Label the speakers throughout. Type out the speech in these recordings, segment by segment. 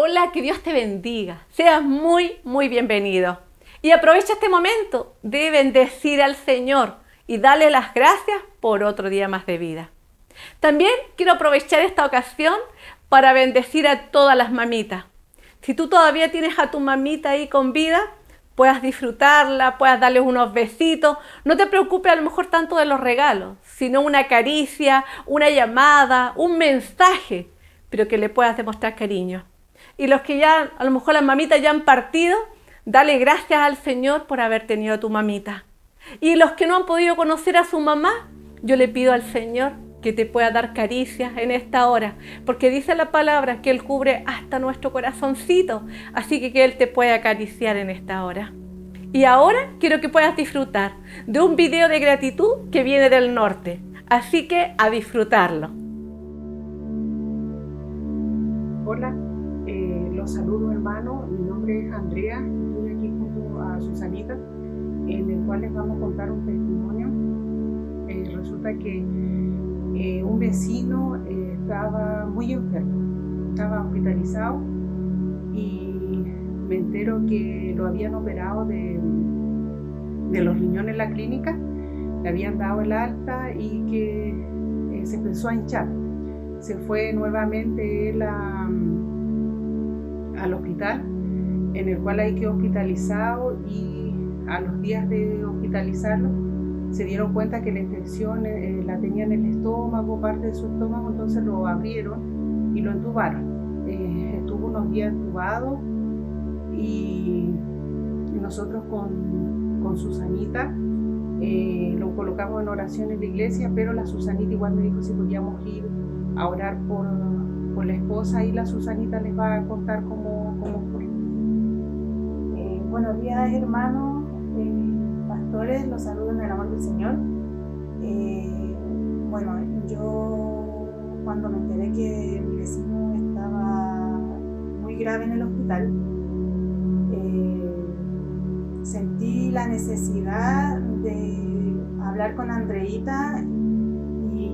Speaker 1: Hola, que Dios te bendiga. Seas muy bienvenido. Y aprovecha este momento de bendecir al Señor y darle las gracias por otro día más de vida. También quiero aprovechar esta ocasión para bendecir a todas las mamitas. Si tú todavía tienes a tu mamita ahí con vida, puedas disfrutarla, puedas darle unos besitos. No te preocupes a lo mejor tanto de los regalos, sino una caricia, una llamada, un mensaje, pero que le puedas demostrar cariño. Y los que ya, a lo mejor las mamitas ya han partido, dale gracias al Señor por haber tenido a tu mamita. Y los que no han podido conocer a su mamá, yo le pido al Señor que te pueda dar caricias en esta hora, porque dice la palabra que Él cubre hasta nuestro corazoncito, así que Él te puede acariciar en esta hora. Y ahora quiero que puedas disfrutar de un video de gratitud que viene del norte, así que a disfrutarlo.
Speaker 2: Hola, los saludo hermano, mi nombre es Andrea, estoy aquí junto a Susanita, en el cual les vamos a contar un testimonio. Resulta que un vecino estaba muy enfermo, estaba hospitalizado y me entero que lo habían operado de los riñones en la clínica, le habían dado el alta y que se empezó a hinchar. Se fue nuevamente él al hospital, en el cual ahí quedó hospitalizado, y a los días de hospitalizarlo se dieron cuenta que la infección la tenía en el estómago, parte de su estómago, entonces lo abrieron y lo entubaron. Estuvo unos días entubado y nosotros con Susanita lo colocamos en oración en la iglesia, pero la Susanita igual me dijo si podíamos ir a orar por la esposa, y la Susanita les va a contar cómo fue.
Speaker 3: Buenos días hermanos, pastores, los saludo en el amor del Señor. Bueno, yo cuando me enteré que mi vecino estaba muy grave en el hospital, sentí la necesidad de hablar con Andreita y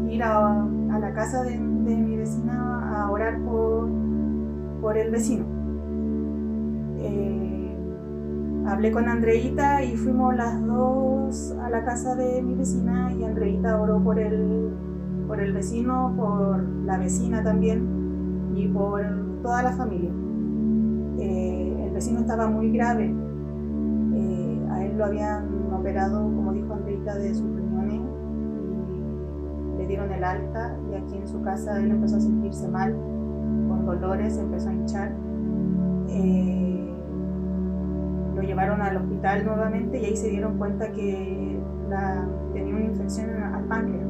Speaker 3: ir a la casa de mi vecina a orar por el vecino. Hablé con Andreita y fuimos las dos a la casa de mi vecina, y Andreita oró por el vecino, por la vecina también y por toda la familia. El vecino estaba muy grave. A él lo habían operado, como dijo Andreita, de sus riñones, y le dieron el alta, y aquí en su casa él empezó a sentirse mal, con dolores, empezó a hinchar. Lo llevaron al hospital nuevamente y ahí se dieron cuenta que tenía una infección al páncreas,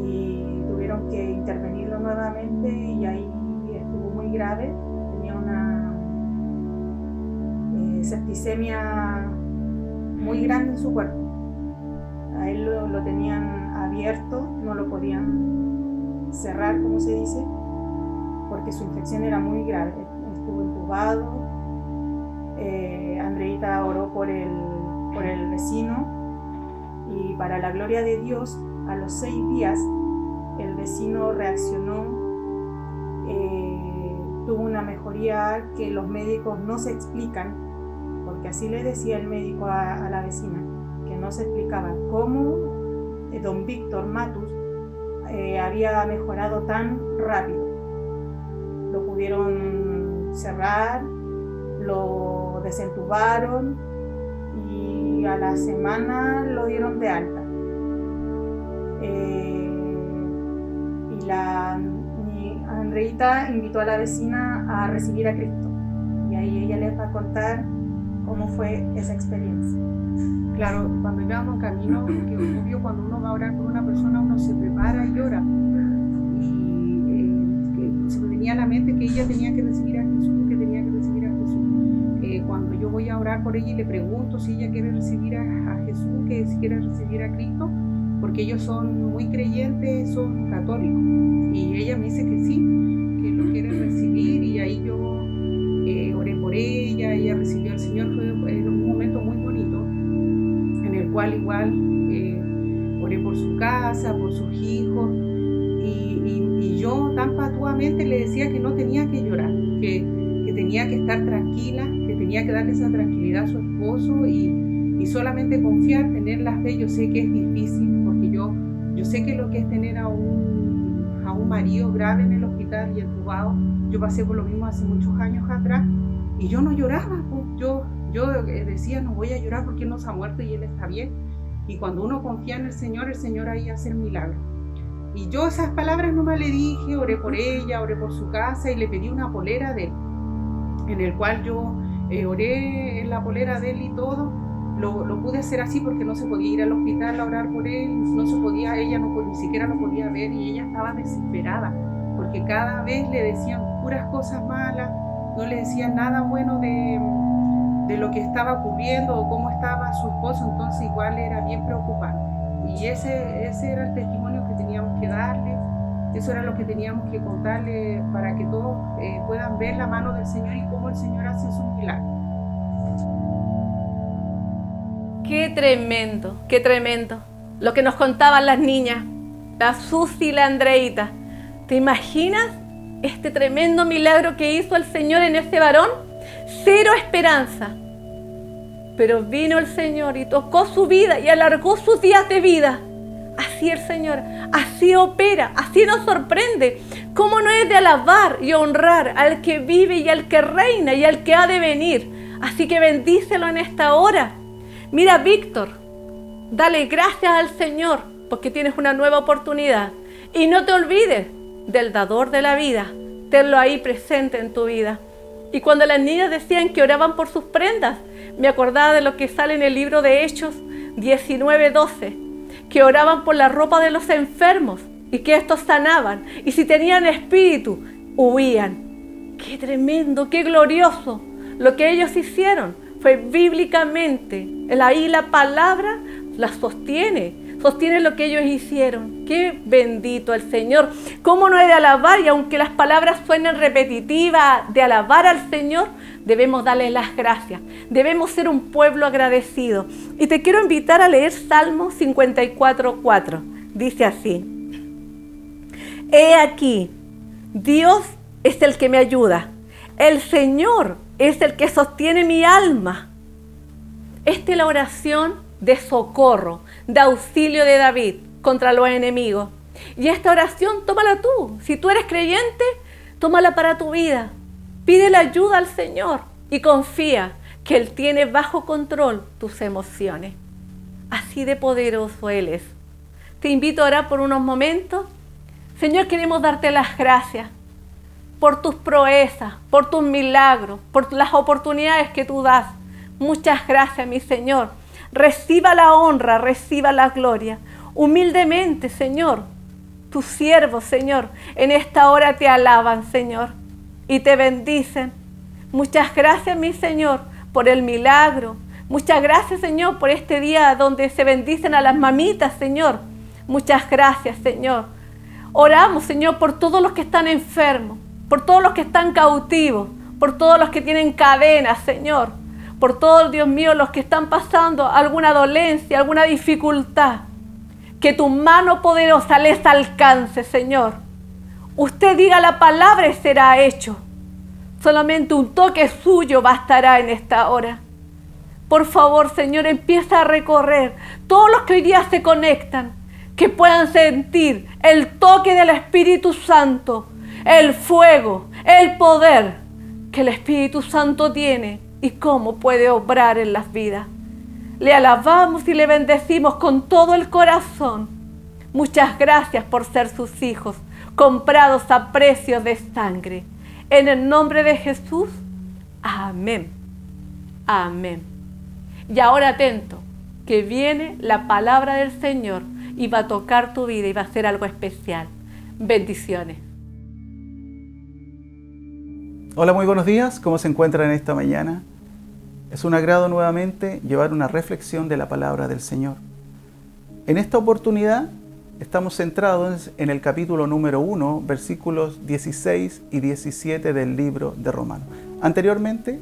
Speaker 3: y tuvieron que intervenirlo nuevamente, y ahí estuvo muy grave. Tenía una septicemia muy grande en su cuerpo. A él lo tenían abierto, no lo podían cerrar, como se dice, porque su infección era muy grave. Estuvo intubado. Andreita oró por el vecino, y para la gloria de Dios, a los 6 días el vecino reaccionó, tuvo una mejoría que los médicos no se explican, porque así le decía el médico a la vecina, que no se explicaba cómo don Víctor Matus había mejorado tan rápido. Lo pudieron cerrar, lo desentubaron y a la semana lo dieron de alta. Y Andreita invitó a la vecina a recibir a Cristo, y ahí ella les va a contar cómo fue esa experiencia.
Speaker 2: Claro, cuando íbamos camino, porque obvio cuando uno va a orar por una persona uno se prepara y ora, y se me venía a la mente que ella tenía que recibir a Jesús, cuando yo voy a orar por ella y le pregunto si ella quiere recibir a Jesús, que si quiere recibir a Cristo, porque ellos son muy creyentes, son católicos, y ella me dice que sí, que lo quiere recibir, y ahí yo oré por ella recibió al Señor. Fue un momento muy bonito, en el cual igual oré por su casa, por sus hijos, y yo tan patuamente nuevamente le decía que no tenía que llorar, que tenía que estar tranquila, que tenía que darle esa tranquilidad a su esposo y solamente confiar, tener la fe. Yo sé que es difícil, porque yo sé que lo que es tener a un marido grave en el hospital y entubado. Yo pasé por lo mismo hace muchos años atrás y yo no lloraba, pues. Yo decía, no voy a llorar porque él no se ha muerto y él está bien. Y cuando uno confía en el Señor ahí hace el milagro. Y yo esas palabras nomás le dije, oré por ella, oré por su casa y le pedí una polera de él, en el cual yo oré en la polera de él y todo. Lo pude hacer así porque no se podía ir al hospital a orar por él, no se podía, ella ni siquiera lo podía ver, y ella estaba desesperada porque cada vez le decían puras cosas malas, no le decían nada bueno de lo que estaba ocurriendo o cómo estaba su esposo. Entonces igual era bien preocupante, y ese era el testimonio que teníamos que darle, eso era lo que teníamos que contarle para que todos puedan ver la mano del Señor y cómo el Señor hace sus milagros.
Speaker 1: Qué tremendo, qué tremendo. Lo que nos contaban las niñas, la Susi y la Andreita. ¿Te imaginas este tremendo milagro que hizo el Señor en ese varón? Cero esperanza. Pero vino el Señor y tocó su vida y alargó sus días de vida. Así el Señor, así opera, así nos sorprende. ¿Cómo no es de alabar y honrar al que vive y al que reina y al que ha de venir? Así que bendícelo en esta hora. Mira, Víctor, dale gracias al Señor porque tienes una nueva oportunidad. Y no te olvides del dador de la vida. Tenlo ahí presente en tu vida. Y cuando las niñas decían que oraban por sus prendas, me acordaba de lo que sale en el libro de Hechos 19:12, que oraban por la ropa de los enfermos y que estos sanaban. Y si tenían espíritu, huían. ¡Qué tremendo, qué glorioso! Lo que ellos hicieron fue bíblicamente. Ahí la palabra la sostiene lo que ellos hicieron. ¡Qué bendito el Señor! ¿Cómo no he de alabar? Y aunque las palabras suenen repetitivas de alabar al Señor, debemos darle las gracias. Debemos ser un pueblo agradecido. Y te quiero invitar a leer Salmo 54:4. Dice así: He aquí, Dios es el que me ayuda. El Señor es el que sostiene mi alma. Esta es la oración de socorro, de auxilio de David contra los enemigos. Y esta oración, tómala tú. Si tú eres creyente, tómala para tu vida. Pídele ayuda al Señor y confía que Él tiene bajo control tus emociones. Así de poderoso Él es. Te invito a orar por unos momentos. Señor, queremos darte las gracias por tus proezas, por tus milagros, por las oportunidades que tú das. Muchas gracias, mi Señor. Reciba la honra, reciba la gloria. Humildemente, Señor, tus siervos, Señor, en esta hora te alaban, Señor, y te bendicen. Muchas gracias, mi Señor, por el milagro. Muchas gracias, Señor, por este día donde se bendicen a las mamitas, Señor. Muchas gracias, Señor. Oramos, Señor, por todos los que están enfermos, por todos los que están cautivos, por todos los que tienen cadenas, Señor, por todos, Dios mío, los que están pasando alguna dolencia, alguna dificultad. Que tu mano poderosa les alcance, Señor. Usted diga la palabra y será hecho. Solamente un toque suyo bastará en esta hora. Por favor, Señor, empieza a recorrer todos los que hoy día se conectan, que puedan sentir el toque del Espíritu Santo, el fuego, el poder que el Espíritu Santo tiene y cómo puede obrar en las vidas. Le alabamos y le bendecimos con todo el corazón. Muchas gracias por ser sus hijos, comprados a precio de sangre. En el nombre de Jesús, amén. Amén. Y ahora atento, que viene la palabra del Señor y va a tocar tu vida y va a ser algo especial. Bendiciones.
Speaker 4: Hola, muy buenos días. ¿Cómo se encuentran esta mañana? Es un agrado nuevamente llevar una reflexión de la palabra del Señor. En esta oportunidad estamos centrados en el capítulo número 1, versículos 16 y 17 del libro de Romanos. Anteriormente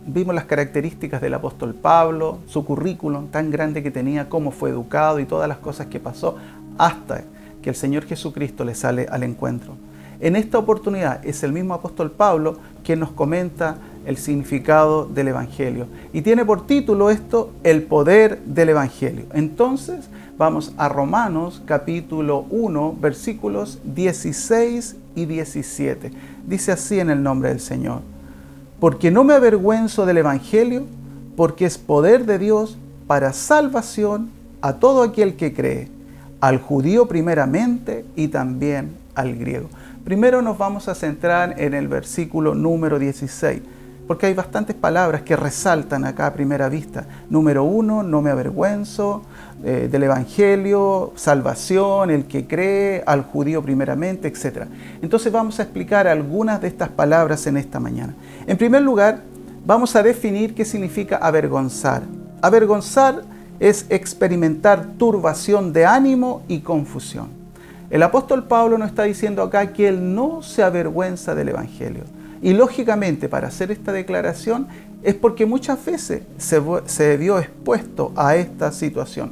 Speaker 4: vimos las características del apóstol Pablo, su currículum tan grande que tenía, cómo fue educado y todas las cosas que pasó hasta que el Señor Jesucristo le sale al encuentro. En esta oportunidad es el mismo apóstol Pablo quien nos comenta el significado del Evangelio. Y tiene por título esto, el poder del Evangelio. Entonces, vamos a Romanos capítulo 1, versículos 16 y 17. Dice así en el nombre del Señor: porque no me avergüenzo del Evangelio, porque es poder de Dios para salvación a todo aquel que cree, al judío primeramente y también al griego. Primero nos vamos a centrar en el versículo número 16, porque hay bastantes palabras que resaltan acá a primera vista. Número 1, no me avergüenzo del Evangelio, salvación, el que cree, al judío primeramente, etc. Entonces vamos a explicar algunas de estas palabras en esta mañana. En primer lugar, vamos a definir qué significa avergonzar. Avergonzar es experimentar turbación de ánimo y confusión. El apóstol Pablo nos está diciendo acá que él no se avergüenza del Evangelio. Y lógicamente, para hacer esta declaración es porque muchas veces se vio expuesto a esta situación.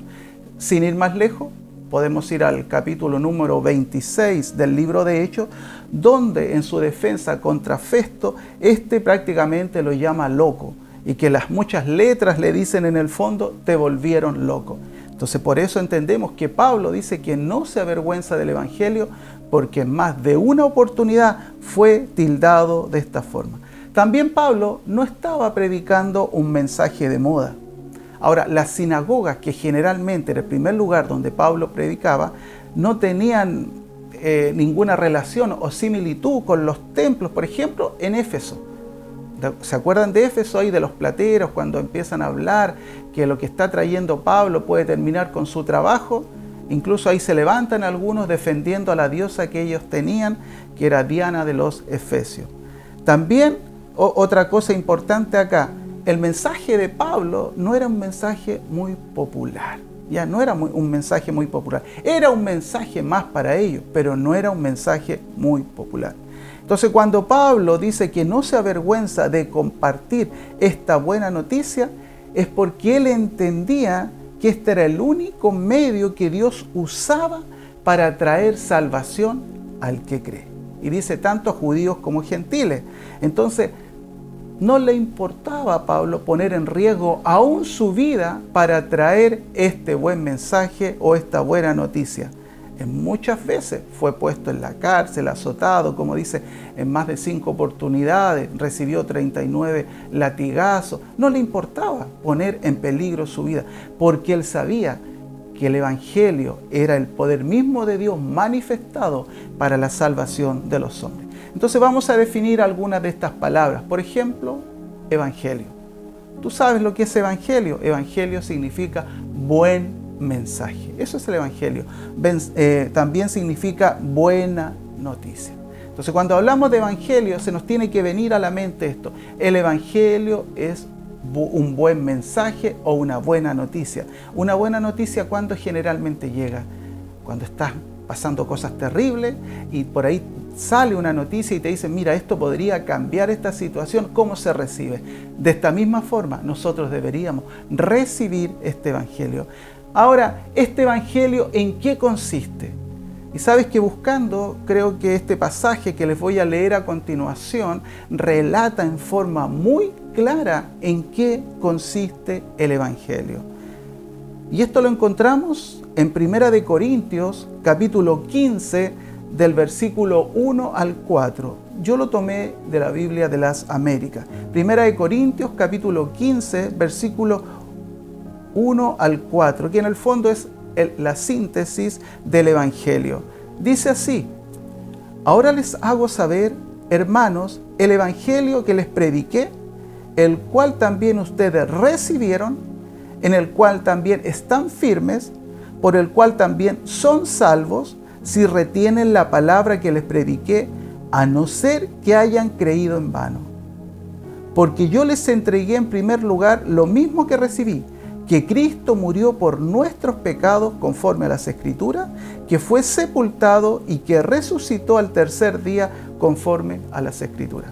Speaker 4: Sin ir más lejos, podemos ir al capítulo número 26 del libro de Hechos, donde en su defensa contra Festo, prácticamente lo llama loco, y que las muchas letras le dicen en el fondo, te volvieron loco. Entonces por eso entendemos que Pablo dice que no se avergüenza del Evangelio, porque en más de una oportunidad fue tildado de esta forma. También Pablo no estaba predicando un mensaje de moda. Ahora, las sinagogas, que generalmente era el primer lugar donde Pablo predicaba, no tenían ninguna relación o similitud con los templos, por ejemplo, en Éfeso. ¿Se acuerdan de Éfeso ahí, de los plateros, cuando empiezan a hablar que lo que está trayendo Pablo puede terminar con su trabajo? Incluso ahí se levantan algunos defendiendo a la diosa que ellos tenían, que era Diana de los Efesios. También, otra cosa importante acá, el mensaje de Pablo no era un mensaje muy popular. Ya no era un mensaje muy popular. Era un mensaje más para ellos, pero no era un mensaje muy popular. Entonces, cuando Pablo dice que no se avergüenza de compartir esta buena noticia, es porque él entendía que este era el único medio que Dios usaba para traer salvación al que cree. Y dice tanto a judíos como gentiles. Entonces, no le importaba a Pablo poner en riesgo aún su vida para traer este buen mensaje o esta buena noticia. Muchas veces fue puesto en la cárcel, azotado, como dice, en más de 5 oportunidades, recibió 39 latigazos. No le importaba poner en peligro su vida, porque él sabía que el Evangelio era el poder mismo de Dios manifestado para la salvación de los hombres. Entonces vamos a definir algunas de estas palabras. Por ejemplo, Evangelio. ¿Tú sabes lo que es Evangelio? Evangelio significa buen mensaje. Eso es el Evangelio. También significa buena noticia. Entonces, cuando hablamos de Evangelio, se nos tiene que venir a la mente esto. El Evangelio es un buen mensaje o una buena noticia. Una buena noticia, ¿cuándo generalmente llega? Cuando estás pasando cosas terribles y por ahí sale una noticia y te dicen, mira, esto podría cambiar esta situación. ¿Cómo se recibe? De esta misma forma, nosotros deberíamos recibir este Evangelio. Ahora, ¿este Evangelio en qué consiste? Y sabes que buscando, creo que este pasaje que les voy a leer a continuación relata en forma muy clara en qué consiste el Evangelio. Y esto lo encontramos en 1 Corintios, capítulo 15, del versículo 1 al 4. Yo lo tomé de la Biblia de las Américas. 1 Corintios, capítulo 15, versículo 1 al 4, que en el fondo es la síntesis del Evangelio. Dice así: ahora les hago saber, hermanos, el Evangelio que les prediqué, el cual también ustedes recibieron, en el cual también están firmes, por el cual también son salvos, si retienen la palabra que les prediqué, a no ser que hayan creído en vano. Porque yo les entregué en primer lugar lo mismo que recibí, que Cristo murió por nuestros pecados conforme a las Escrituras, que fue sepultado y que resucitó al tercer día conforme a las Escrituras.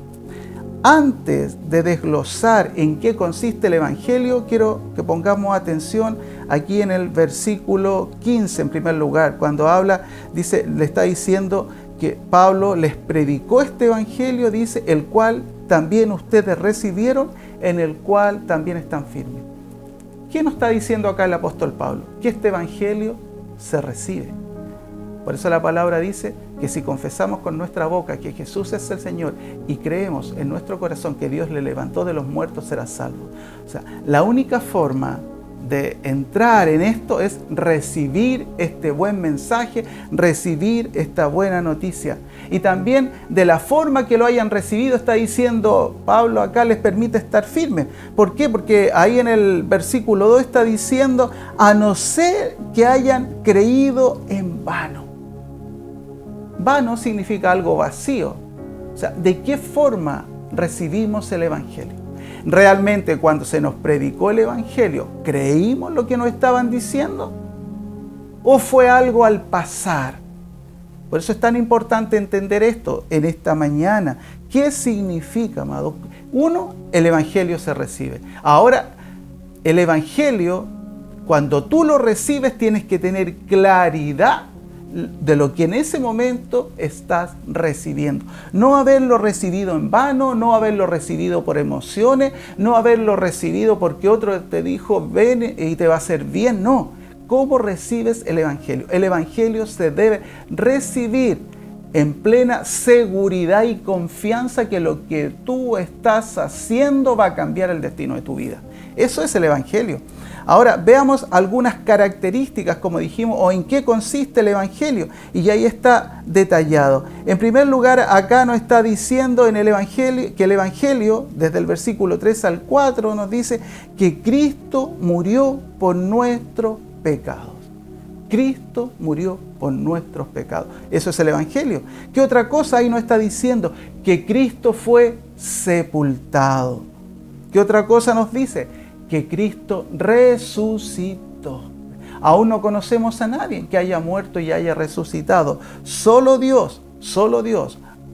Speaker 4: Antes de desglosar en qué consiste el Evangelio, quiero que pongamos atención aquí en el versículo 15 en primer lugar, cuando habla, dice, le está diciendo porque Pablo les predicó este evangelio, dice, el cual también ustedes recibieron, en el cual también están firmes. ¿Qué nos está diciendo acá el apóstol Pablo? Que este evangelio se recibe. Por eso la palabra dice que si confesamos con nuestra boca que Jesús es el Señor y creemos en nuestro corazón que Dios le levantó de los muertos, será salvo. O sea, la única forma de entrar en esto es recibir este buen mensaje, recibir esta buena noticia. Y también de la forma que lo hayan recibido, está diciendo Pablo acá, les permite estar firmes. ¿Por qué? Porque ahí en el versículo 2 está diciendo, a no ser que hayan creído en vano. Vano significa algo vacío. O sea, ¿de qué forma recibimos el evangelio? ¿Realmente cuando se nos predicó el evangelio, creímos lo que nos estaban diciendo? ¿O fue algo al pasar? Por eso es tan importante entender esto en esta mañana. ¿Qué significa, amado? Uno, el evangelio se recibe. Ahora, el evangelio, cuando tú lo recibes, tienes que tener claridad de lo que en ese momento estás recibiendo. No haberlo recibido en vano, no haberlo recibido por emociones, no haberlo recibido porque otro te dijo ven y te va a hacer bien. No. ¿Cómo recibes el evangelio? El evangelio se debe recibir en plena seguridad y confianza que lo que tú estás haciendo va a cambiar el destino de tu vida. Eso es el evangelio. Ahora veamos algunas características, como dijimos, o en qué consiste el evangelio. Y ahí está detallado. En primer lugar, acá nos está diciendo en el evangelio, que el evangelio, desde el versículo 3 al 4, nos dice que Cristo murió por nuestros pecados. Cristo murió por nuestros pecados. Eso es el evangelio. ¿Qué otra cosa ahí nos está diciendo? Que Cristo fue sepultado. ¿Qué otra cosa nos dice? Que Cristo resucitó. Aún no conocemos a nadie que haya muerto y haya resucitado. Solo Dios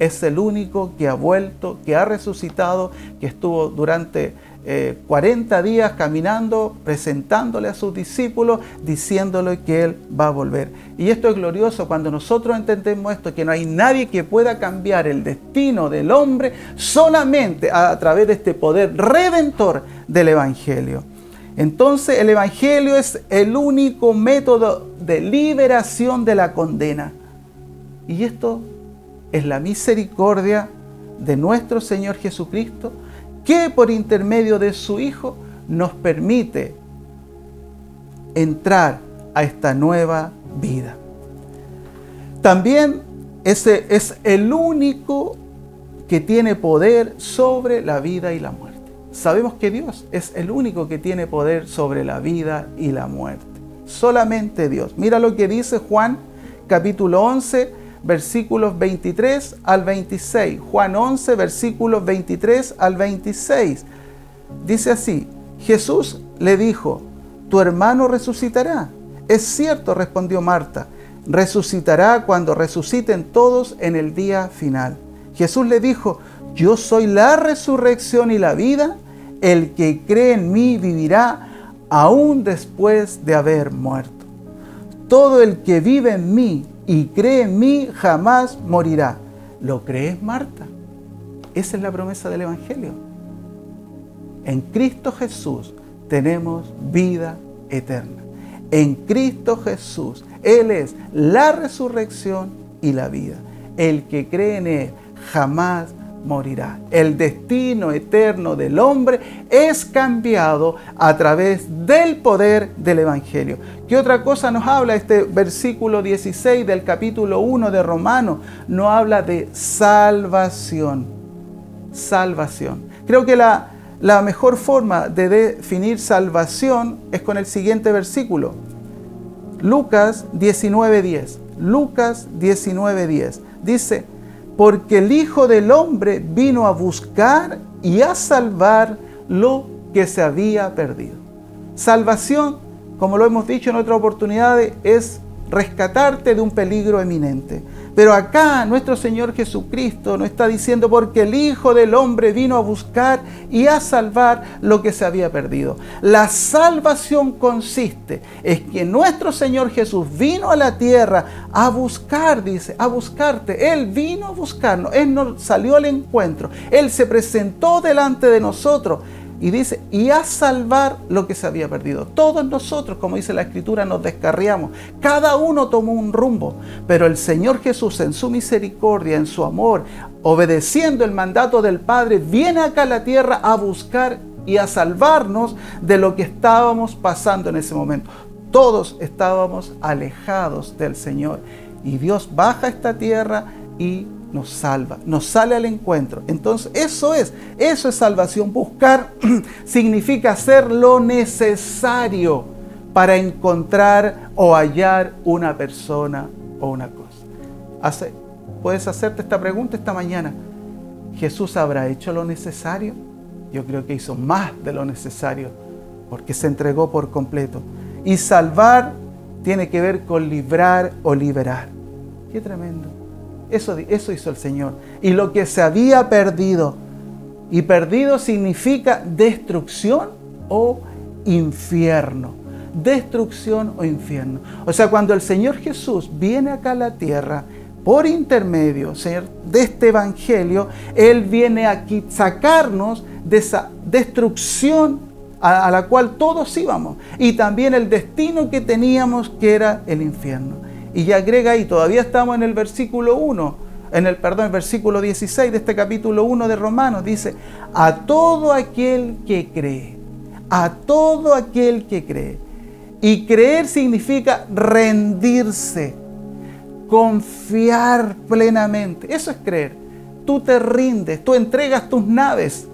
Speaker 4: es el único que ha vuelto, que ha resucitado, que estuvo durante 40 días caminando, presentándole a sus discípulos, diciéndole que Él va a volver. Y esto es glorioso cuando nosotros entendemos esto, que no hay nadie que pueda cambiar el destino del hombre solamente a través de este poder redentor del Evangelio. Entonces el Evangelio es el único método de liberación de la condena. Y esto es la misericordia de nuestro Señor Jesucristo, que por intermedio de su Hijo nos permite entrar a esta nueva vida. También ese es el único que tiene poder sobre la vida y la muerte. Sabemos que Dios es el único que tiene poder sobre la vida y la muerte. Solamente Dios. Mira lo que dice Juan capítulo 11, versículos 23 al 26. Juan 11, versículos 23 al 26. Dice así: Jesús le dijo, tu hermano resucitará. Es cierto, respondió Marta, resucitará cuando resuciten todos en el día final. Jesús le dijo, yo soy la resurrección y la vida. El que cree en mí vivirá aún después de haber muerto. Todo el que vive en mí y cree en mí jamás morirá. ¿Lo crees, Marta? Esa es la promesa del Evangelio. En Cristo Jesús tenemos vida eterna. En Cristo Jesús, Él es la resurrección y la vida. El que cree en Él jamás morirá. El destino eterno del hombre es cambiado a través del poder del Evangelio. ¿Qué otra cosa nos habla este versículo 16 del capítulo 1 de Romanos? Nos habla de salvación. Salvación. Creo que la mejor forma de definir salvación es con el siguiente versículo. Lucas 19:10. Lucas 19:10. Dice, porque el Hijo del Hombre vino a buscar y a salvar lo que se había perdido. Salvación, como lo hemos dicho en otras oportunidades, es rescatarte de un peligro eminente. Pero acá nuestro Señor Jesucristo nos está diciendo porque el Hijo del Hombre vino a buscar y a salvar lo que se había perdido. La salvación consiste en que nuestro Señor Jesús vino a la tierra a buscar, dice, a buscarte. Él vino a buscarnos, Él nos salió al encuentro, Él se presentó delante de nosotros. Y dice, y a salvar lo que se había perdido. Todos nosotros, como dice la Escritura, nos descarriamos. Cada uno tomó un rumbo. Pero el Señor Jesús, en su misericordia, en su amor, obedeciendo el mandato del Padre, viene acá a la tierra a buscar y a salvarnos de lo que estábamos pasando en ese momento. Todos estábamos alejados del Señor. Y Dios baja a esta tierra y nos salva, nos sale al encuentro. Entonces eso es salvación. Buscar significa hacer lo necesario para encontrar o hallar una persona o una cosa. Puedes hacerte esta pregunta esta mañana. ¿Jesús habrá hecho lo necesario? Yo creo que hizo más de lo necesario, porque se entregó por completo. Y salvar tiene que ver con librar o liberar. ¡Qué tremendo! Eso hizo el Señor. Y lo que se había perdido, y perdido significa destrucción o infierno. Destrucción o infierno. O sea, cuando el Señor Jesús viene acá a la tierra, por intermedio, Señor, de este evangelio, Él viene aquí a sacarnos de esa destrucción a la cual todos íbamos. Y también el destino que teníamos, que era el infierno. Y agrega ahí, todavía estamos en el versículo 1, el versículo 16 de este capítulo 1 de Romanos, dice, a todo aquel que cree, a todo aquel que cree. Y creer significa rendirse, confiar plenamente. Eso es creer. Tú te rindes, tú entregas tus naves,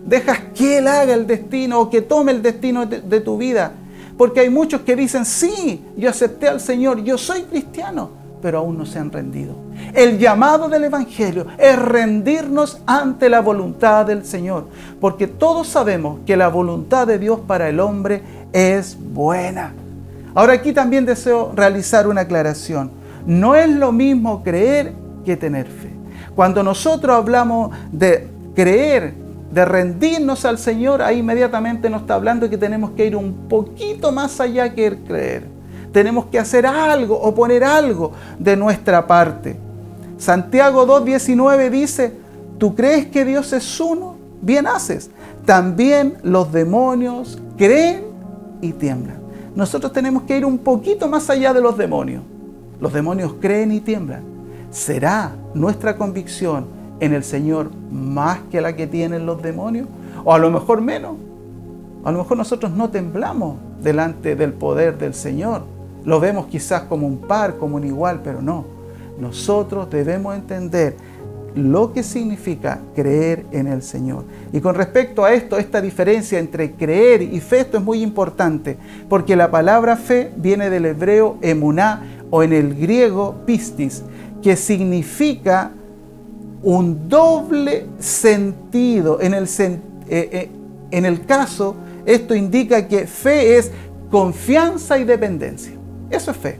Speaker 4: dejas que Él haga el destino o que tome el destino de tu vida. Porque hay muchos que dicen, sí, yo acepté al Señor, yo soy cristiano, pero aún no se han rendido. El llamado del Evangelio es rendirnos ante la voluntad del Señor, porque todos sabemos que la voluntad de Dios para el hombre es buena. Ahora aquí también deseo realizar una aclaración. No es lo mismo creer que tener fe. Cuando nosotros hablamos de creer, de rendirnos al Señor, ahí inmediatamente nos está hablando de que tenemos que ir un poquito más allá que el creer. Tenemos que hacer algo o poner algo de nuestra parte. Santiago 2:19 dice, ¿tú crees que Dios es uno? Bien haces. También los demonios creen y tiemblan. Nosotros tenemos que ir un poquito más allá de los demonios. Los demonios creen y tiemblan. ¿Será nuestra convicción en el Señor más que la que tienen los demonios? O a lo mejor menos. A lo mejor nosotros no temblamos delante del poder del Señor. Lo vemos quizás como un par, como un igual, pero no. Nosotros debemos entender lo que significa creer en el Señor. Y con respecto a esto, esta diferencia entre creer y fe, esto es muy importante, porque la palabra fe viene del hebreo emuná o en el griego pistis, que significa un doble sentido. En el caso, esto indica que fe es confianza y dependencia. Eso es fe.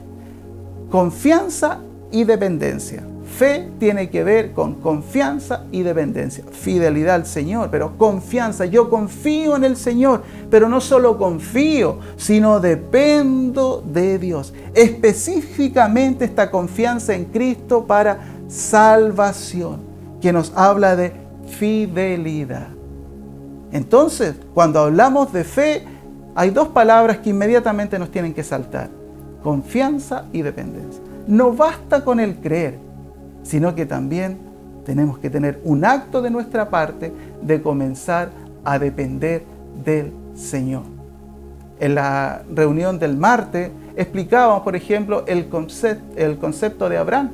Speaker 4: Confianza y dependencia. Fe tiene que ver con confianza y dependencia. Fidelidad al Señor, pero confianza. Yo confío en el Señor, pero no solo confío, sino dependo de Dios. Específicamente esta confianza en Cristo para salvación, que nos habla de fidelidad. Entonces, cuando hablamos de fe, hay dos palabras que inmediatamente nos tienen que saltar: confianza y dependencia. No basta con el creer, sino que también tenemos que tener un acto de nuestra parte de comenzar a depender del Señor. En la reunión del martes explicábamos, por ejemplo, el concepto de Abraham,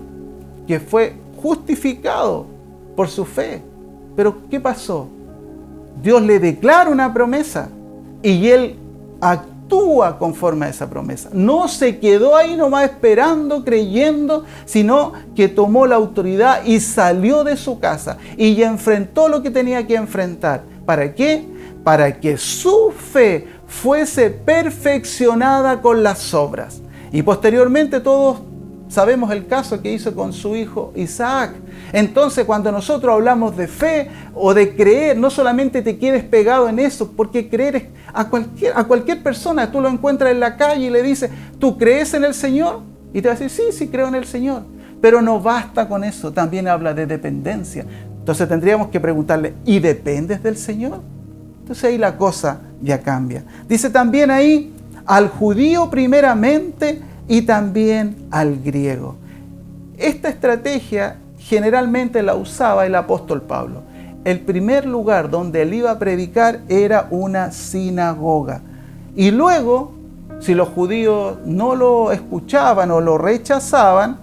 Speaker 4: que fue justificado por su fe. Pero ¿qué pasó? Dios le declara una promesa y él actúa conforme a esa promesa. No se quedó ahí nomás esperando, creyendo, sino que tomó la autoridad y salió de su casa y enfrentó lo que tenía que enfrentar. ¿Para qué? Para que su fe fuese perfeccionada con las obras. Y posteriormente todos sabemos el caso que hizo con su hijo Isaac. Entonces, cuando nosotros hablamos de fe o de creer, no solamente te quedes pegado en eso, porque creer es a cualquier persona, tú lo encuentras en la calle y le dices, ¿tú crees en el Señor? Y te va a decir, sí, creo en el Señor. Pero no basta con eso, también habla de dependencia. Entonces tendríamos que preguntarle, ¿y dependes del Señor? Entonces ahí la cosa ya cambia. Dice también ahí, al judío primeramente y también al griego. Esta estrategia generalmente la usaba el apóstol Pablo. El primer lugar donde él iba a predicar era una sinagoga. Y luego, si los judíos no lo escuchaban o lo rechazaban,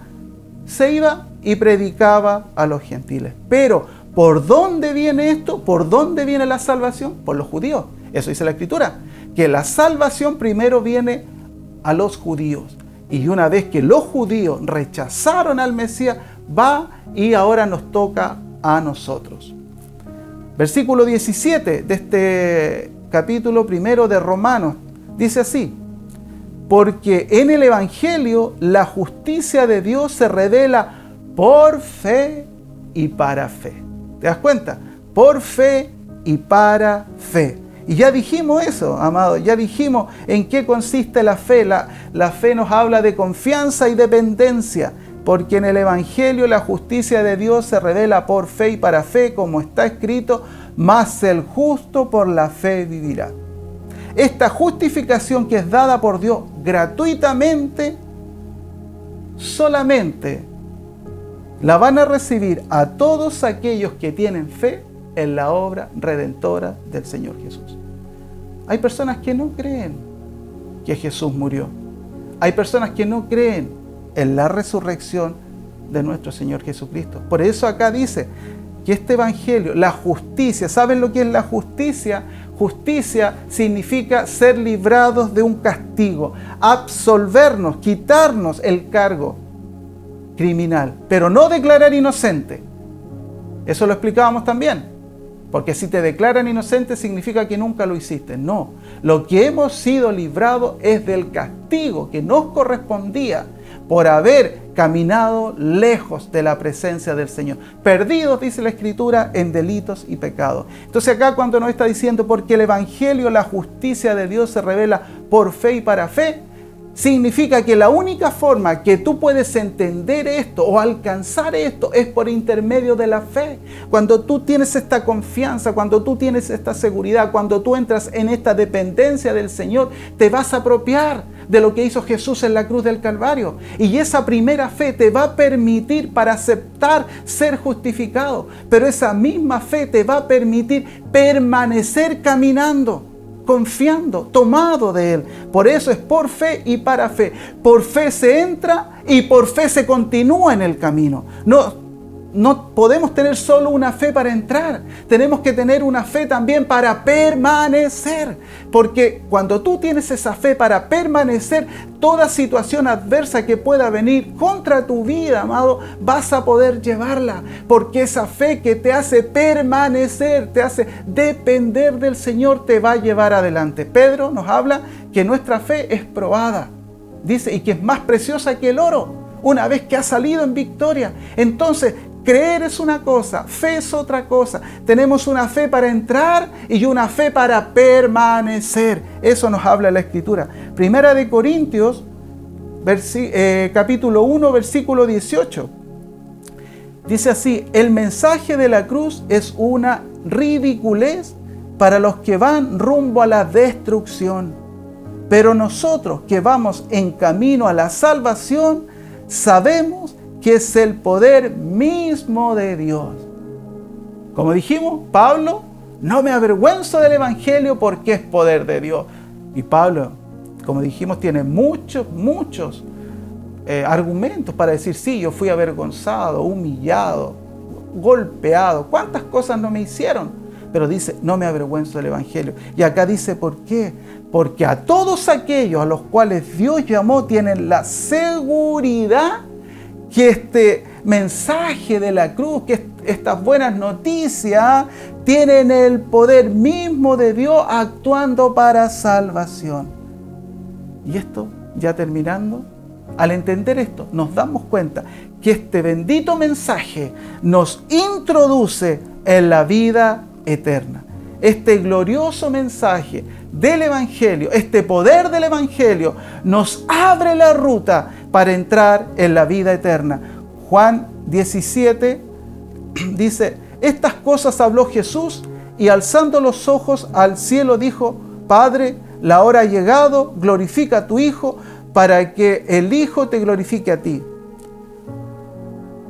Speaker 4: se iba y predicaba a los gentiles. Pero, ¿por dónde viene esto? ¿Por dónde viene la salvación? Por los judíos. Eso dice la Escritura, que la salvación primero viene a los judíos. Y una vez que los judíos rechazaron al Mesías, va y ahora nos toca a nosotros. Versículo 17 de este capítulo primero de Romanos dice así: porque en el Evangelio la justicia de Dios se revela por fe y para fe. ¿Te das cuenta? Por fe y para fe. Y ya dijimos eso, amados, ya dijimos en qué consiste la fe. La fe nos habla de confianza y dependencia, porque en el Evangelio la justicia de Dios se revela por fe y para fe, como está escrito, mas el justo por la fe vivirá. Esta justificación que es dada por Dios gratuitamente, solamente la van a recibir a todos aquellos que tienen fe en la obra redentora del Señor Jesús. Hay personas que no creen que Jesús murió. Hay personas que no creen en la resurrección de nuestro Señor Jesucristo. Por eso acá dice que este Evangelio, la justicia, ¿saben lo que es la justicia? Justicia significa ser librados de un castigo, absolvernos, quitarnos el cargo criminal, pero no declarar inocente. Eso lo explicábamos también, porque si te declaran inocente significa que nunca lo hiciste. No, lo que hemos sido librados es del castigo que nos correspondía por haber caminado lejos de la presencia del Señor. Perdidos, dice la Escritura, en delitos y pecados. Entonces acá cuando nos está diciendo, porque el Evangelio, la justicia de Dios se revela por fe y para fe, significa que la única forma que tú puedes entender esto o alcanzar esto es por intermedio de la fe. Cuando tú tienes esta confianza, cuando tú tienes esta seguridad, cuando tú entras en esta dependencia del Señor, te vas a apropiar de lo que hizo Jesús en la cruz del Calvario. Y esa primera fe te va a permitir para aceptar ser justificado. Pero esa misma fe te va a permitir permanecer caminando, confiando, tomado de Él. Por eso es por fe y para fe. Por fe se entra y por fe se continúa en el camino. No podemos tener solo una fe para entrar. Tenemos que tener una fe también para permanecer. Porque cuando tú tienes esa fe para permanecer, toda situación adversa que pueda venir contra tu vida, amado, vas a poder llevarla. Porque esa fe que te hace permanecer, te hace depender del Señor, te va a llevar adelante. Pedro nos habla que nuestra fe es probada. Dice, y que es más preciosa que el oro, una vez que ha salido en victoria. Entonces, creer es una cosa, fe es otra cosa. Tenemos una fe para entrar y una fe para permanecer. Eso nos habla la Escritura. Primera de Corintios, capítulo 1, versículo 18. Dice así: el mensaje de la cruz es una ridiculez para los que van rumbo a la destrucción. Pero nosotros que vamos en camino a la salvación, sabemos que es el poder mismo de Dios. Como dijimos, Pablo, no me avergüenzo del Evangelio porque es poder de Dios. Y Pablo, como dijimos, tiene muchos argumentos para decir, sí, yo fui avergonzado, humillado, golpeado. ¿Cuántas cosas no me hicieron? Pero dice, no me avergüenzo del Evangelio. Y acá dice, ¿por qué? Porque a todos aquellos a los cuales Dios llamó tienen la seguridad que este mensaje de la cruz, que estas buenas noticias, tienen el poder mismo de Dios actuando para salvación. Y esto, ya terminando, Al entender esto, nos damos cuenta que este bendito mensaje nos introduce en la vida eterna. Este glorioso mensaje del Evangelio, este poder del Evangelio, nos abre la ruta para entrar en la vida eterna. Juan 17 dice: estas cosas habló Jesús y alzando los ojos al cielo dijo: Padre, la hora ha llegado, glorifica a tu Hijo, para que el Hijo te glorifique a ti.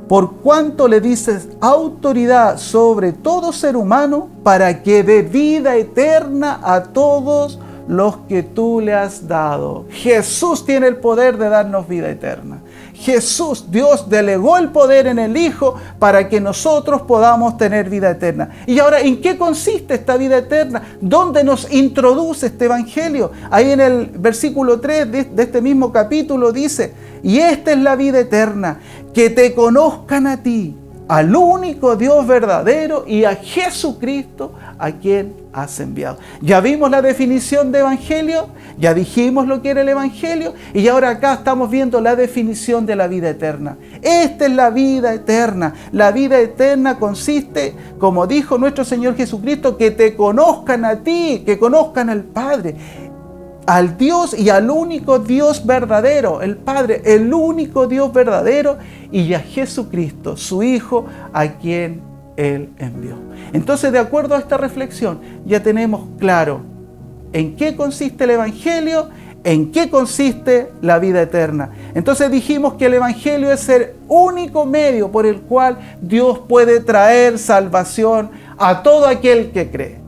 Speaker 4: Por cuanto le dices autoridad sobre todo ser humano, para que dé vida eterna a todos los que tú le has dado. Jesús tiene el poder de darnos vida eterna. Jesús, Dios, delegó el poder en el Hijo para que nosotros podamos tener vida eterna. Y ahora, ¿en qué consiste esta vida eterna? ¿Dónde nos introduce este Evangelio? Ahí en el versículo 3 de este mismo capítulo dice: y esta es la vida eterna, que te conozcan a ti, al único Dios verdadero, y a Jesucristo, a quien has enviado. Ya vimos la definición de Evangelio, ya dijimos lo que era el Evangelio, y ahora acá estamos viendo la definición de la vida eterna. Esta es la vida eterna. La vida eterna consiste, como dijo nuestro Señor Jesucristo, que te conozcan a ti, que conozcan al Padre, al Dios y al único Dios verdadero, el Padre, el único Dios verdadero, y a Jesucristo, su Hijo, a quien Él envió. Entonces, de acuerdo a esta reflexión, ya tenemos claro en qué consiste el Evangelio, en qué consiste la vida eterna. Entonces dijimos que el Evangelio es el único medio por el cual Dios puede traer salvación a todo aquel que cree,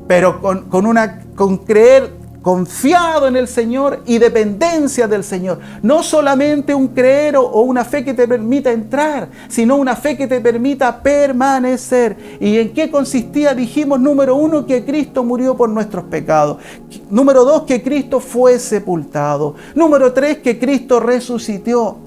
Speaker 4: pero con creer confiado en el Señor y dependencia del Señor. No solamente un creer o una fe que te permita entrar, sino una fe que te permita permanecer. ¿Y en qué consistía? Dijimos, número 1, que Cristo murió por nuestros pecados. Número 2, que Cristo fue sepultado. Número 3, que Cristo resucitó.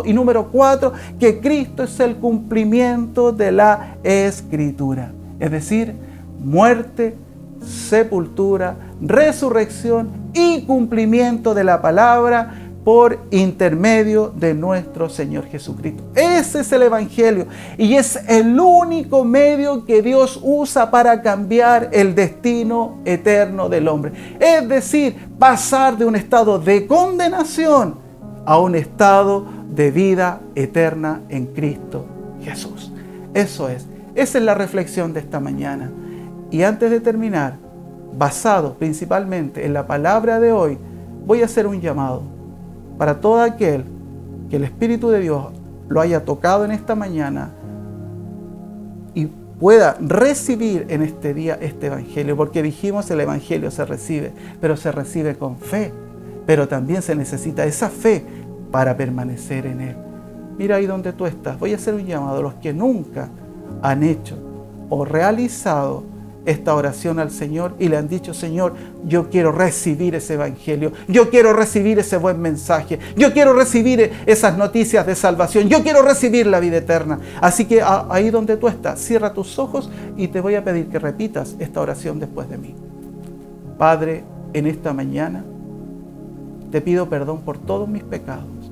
Speaker 4: Y número 4, que Cristo es el cumplimiento de la Escritura. Es decir, muerte, sepultura, resurrección y cumplimiento de la palabra por intermedio de nuestro Señor Jesucristo. Ese es el Evangelio y es el único medio que Dios usa para cambiar el destino eterno del hombre. Es decir, pasar de un estado de condenación a un estado de vida eterna en Cristo Jesús. Esa es la reflexión de esta mañana. Y antes de terminar, basado principalmente en la palabra de hoy, voy a hacer un llamado para todo aquel que el Espíritu de Dios lo haya tocado en esta mañana y pueda recibir en este día este Evangelio, porque dijimos el Evangelio se recibe, pero se recibe con fe, pero también se necesita esa fe para permanecer en Él. Mira ahí donde tú estás, voy a hacer un llamado a los que nunca han hecho o realizado esta oración al Señor y le han dicho: Señor, yo quiero recibir ese Evangelio, yo quiero recibir ese buen mensaje, yo quiero recibir esas noticias de salvación, yo quiero recibir la vida eterna. Así que ahí donde tú estás, cierra tus ojos y te voy a pedir que repitas esta oración después de mí. Padre, en esta mañana te pido perdón por todos mis pecados,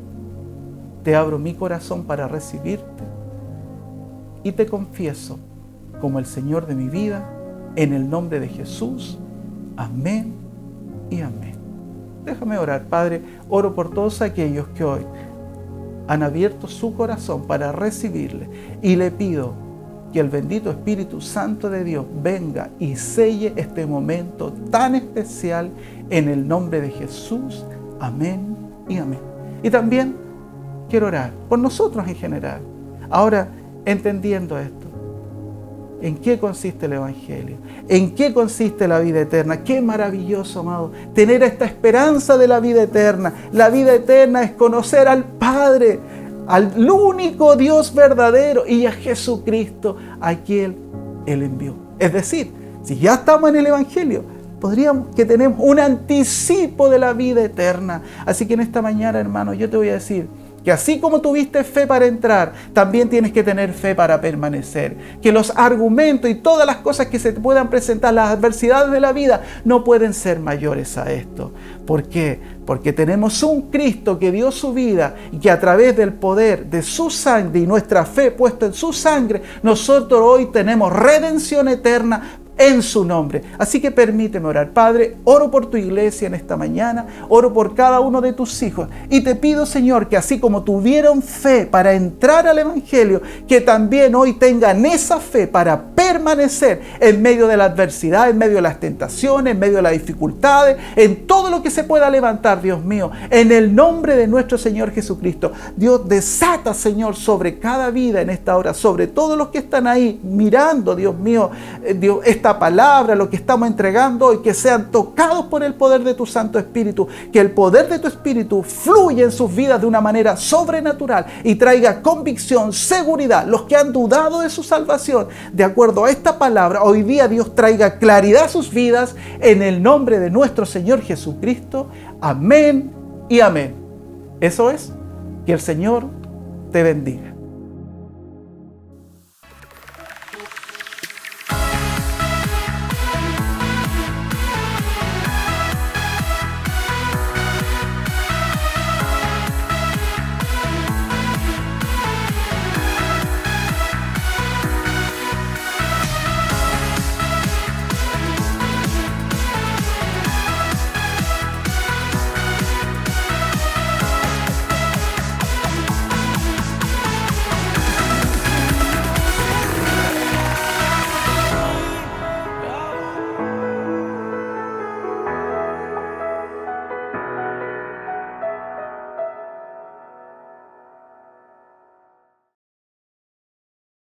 Speaker 4: te abro mi corazón para recibirte y te confieso como el Señor de mi vida, en el nombre de Jesús. Amén y amén. Déjame orar, Padre. Oro por todos aquellos que hoy han abierto su corazón para recibirle. Y le pido que el bendito Espíritu Santo de Dios venga y selle este momento tan especial en el nombre de Jesús. Amén y amén. Y también quiero orar por nosotros en general. Ahora, entendiendo esto, ¿en qué consiste el Evangelio? ¿En qué consiste la vida eterna? Qué maravilloso, amado, tener esta esperanza de la vida eterna. La vida eterna es conocer al Padre, al único Dios verdadero, y a Jesucristo, a quien Él envió. Es decir, si ya estamos en el Evangelio, podríamos que tenemos un anticipo de la vida eterna. Así que en esta mañana, hermano, yo te voy a decir que así como tuviste fe para entrar, también tienes que tener fe para permanecer. Que los argumentos y todas las cosas que se te puedan presentar, las adversidades de la vida, no pueden ser mayores a esto. ¿Por qué? Porque tenemos un Cristo que dio su vida y que a través del poder de su sangre y nuestra fe puesta en su sangre, nosotros hoy tenemos redención eterna en su nombre. Así que permíteme orar. Padre, oro por tu iglesia en esta mañana, oro por cada uno de tus hijos y te pido, Señor, que así como tuvieron fe para entrar al Evangelio, que también hoy tengan esa fe para permanecer en medio de la adversidad, en medio de las tentaciones, en medio de las dificultades, en todo lo que se pueda levantar, Dios mío, en el nombre de nuestro Señor Jesucristo. Dios, desata, Señor, sobre cada vida en esta hora, sobre todos los que están ahí mirando, Dios mío, Dios, esta palabra, lo que estamos entregando hoy, que sean tocados por el poder de tu Santo Espíritu, que el poder de tu Espíritu fluya en sus vidas de una manera sobrenatural y traiga convicción, seguridad. Los que han dudado de su salvación, de acuerdo a esta palabra, hoy día Dios traiga claridad a sus vidas en el nombre de nuestro Señor Jesucristo. Amén y amén. Eso es, que el Señor te bendiga.